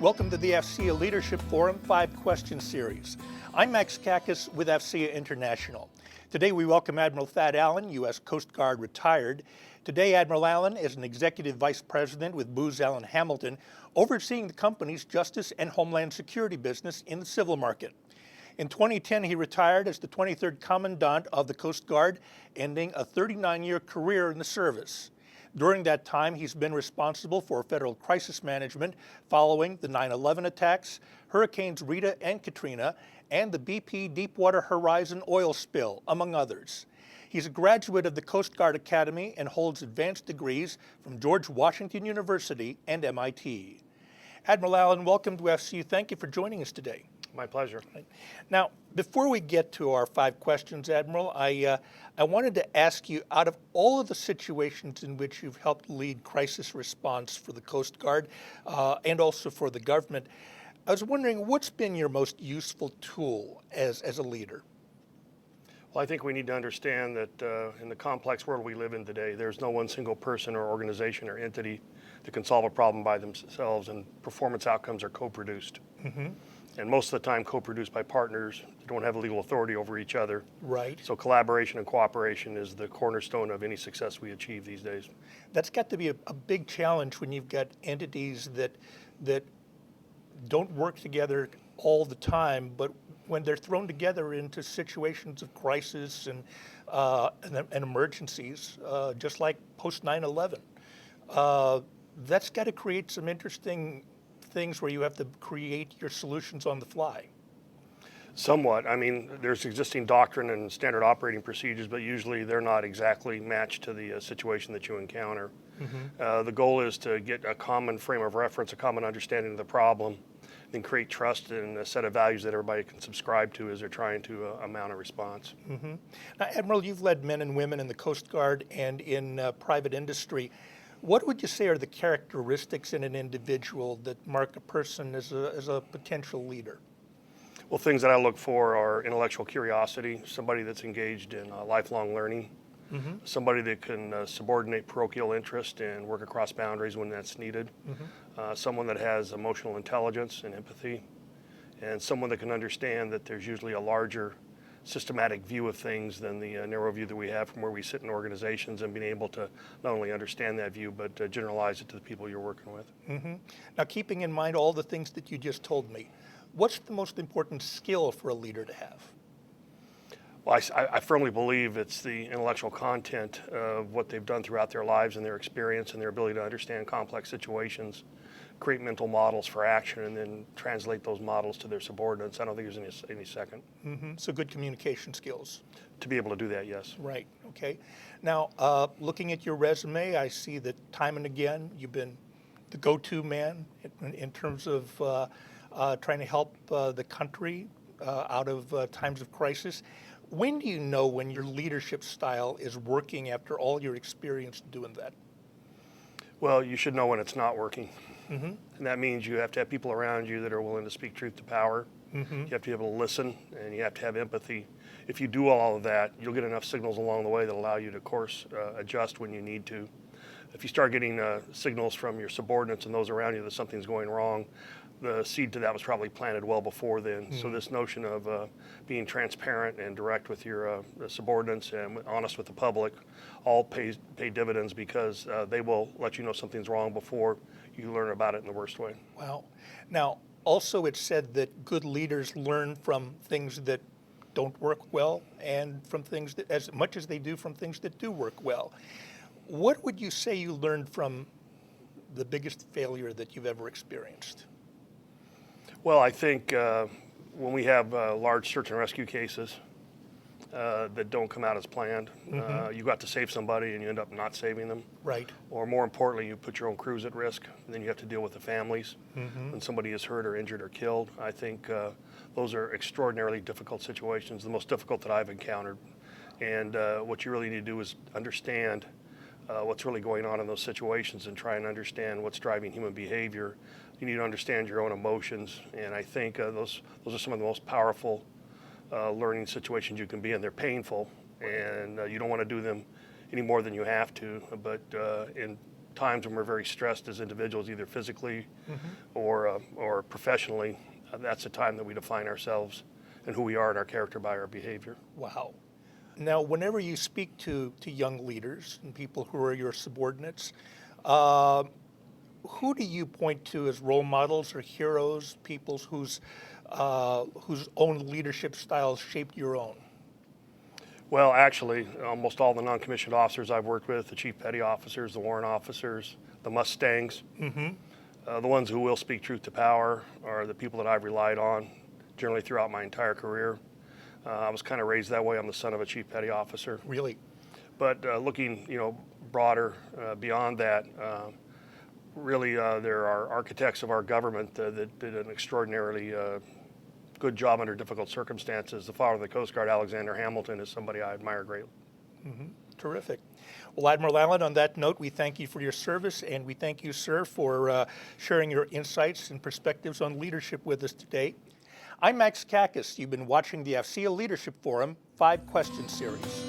Welcome to the AFCEA Leadership Forum 5-Question Series. I'm Max Kakis with AFCEA International. Today we welcome Admiral Thad Allen, U.S. Coast Guard retired. Today Admiral Allen is an Executive Vice President with Booz Allen Hamilton, overseeing the company's justice and homeland security business in the civil market. In 2010, he retired as the 23rd Commandant of the Coast Guard, ending a 39-year career in the service. During that time, he's been responsible for federal crisis management following the 9/11 attacks, Hurricanes Rita and Katrina, and the BP Deepwater Horizon oil spill, among others. He's a graduate of the Coast Guard Academy and holds advanced degrees from George Washington University and MIT. Admiral Allen, welcome to AFCEA. Thank you for joining us today. My pleasure. Now, before we get to our 5 questions, Admiral, I wanted to ask you, out of all of the situations in which you've helped lead crisis response for the Coast Guard and also for the government, I was wondering, what's been your most useful tool as a leader? Well, I think we need to understand that in the complex world we live in today, there's no one single person or organization or entity that can solve a problem by themselves, and performance outcomes are co-produced. Mm-hmm. And most of the time co-produced by partners that don't have legal authority over each other. Right. So collaboration and cooperation is the cornerstone of any success we achieve these days. That's got to be a big challenge when you've got entities that don't work together all the time, but when they're thrown together into situations of crisis and emergencies, just like post 9/11, that's got to create some interesting things where you have to create your solutions on the fly. Somewhat. I mean, there's existing doctrine and standard operating procedures, but usually they're not exactly matched to the situation that you encounter. Mm-hmm. The goal is to get a common frame of reference, a common understanding of the problem, then create trust and a set of values that everybody can subscribe to as they're trying to mount a response. Mm-hmm. Now, Admiral, you've led men and women in the Coast Guard and in private industry. What would you say are the characteristics in an individual that mark a person as a potential leader? Well, things that I look for are intellectual curiosity, somebody that's engaged in lifelong learning, mm-hmm. somebody that can subordinate parochial interest and work across boundaries when that's needed, mm-hmm. Someone that has emotional intelligence and empathy, and someone that can understand that there's usually a larger systematic view of things than the narrow view that we have from where we sit in organizations, and being able to not only understand that view, but generalize it to the people you're working with. Mm-hmm. Now, keeping in mind all the things that you just told me, what's the most important skill for a leader to have? Well, I firmly believe it's the intellectual content of what they've done throughout their lives and their experience and their ability to understand complex situations, create mental models for action, and then translate those models to their subordinates. I don't think there's any second. Mm-hmm. So good communication skills. To be able to do that, yes. Right, okay. Now, looking at your resume, I see that time and again you've been the go-to man in terms of trying to help the country out of times of crisis. When do you know when your leadership style is working after all your experience doing that? Well, you should know when it's not working. Mm-hmm. And that means you have to have people around you that are willing to speak truth to power. Mm-hmm. You have to be able to listen, and you have to have empathy. If you do all of that, you'll get enough signals along the way that allow you to course adjust when you need to. If you start getting signals from your subordinates and those around you that something's going wrong, the seed to that was probably planted well before then. Mm-hmm. So this notion of being transparent and direct with your subordinates and honest with the public all pay dividends, because they will let you know something's wrong before you learn about it in the worst way. Wow. Now, also it's said that good leaders learn from things that don't work well and from things that, as much as they do from things that do work well. What would you say you learned from the biggest failure that you've ever experienced? Well, I think when we have large search and rescue cases that don't come out as planned, mm-hmm. You got to save somebody and you end up not saving them. Right. Or more importantly, you put your own crews at risk, and then you have to deal with the families mm-hmm. when somebody is hurt or injured or killed. I think those are extraordinarily difficult situations, the most difficult that I've encountered. And what you really need to do is understand what's really going on in those situations and try and understand what's driving human behavior. You need to understand your own emotions, and I think those are some of the most powerful learning situations you can be in. They're painful, and you don't want to do them any more than you have to, but in times when we're very stressed as individuals, either physically or professionally. That's the time that we define ourselves and who we are and our character by our behavior. Wow. Now, whenever you speak to young leaders and people who are your subordinates, who do you point to as role models or heroes, people whose own leadership styles shaped your own? Well, actually, almost all the non-commissioned officers I've worked with, the chief petty officers, the warrant officers, the Mustangs, the ones who will speak truth to power are the people that I've relied on generally throughout my entire career. I was kind of raised that way. I'm the son of a chief petty officer. Really? But looking, broader beyond that, really there are architects of our government that did an extraordinarily good job under difficult circumstances. The father of the Coast Guard, Alexander Hamilton, is somebody I admire greatly. Terrific. Well, Admiral Allen, on that note, we thank you for your service, and we thank you, sir, for sharing your insights and perspectives on leadership with us today. I'm Max Kakis. You've been watching the AFCEA Leadership Forum 5 Question Series.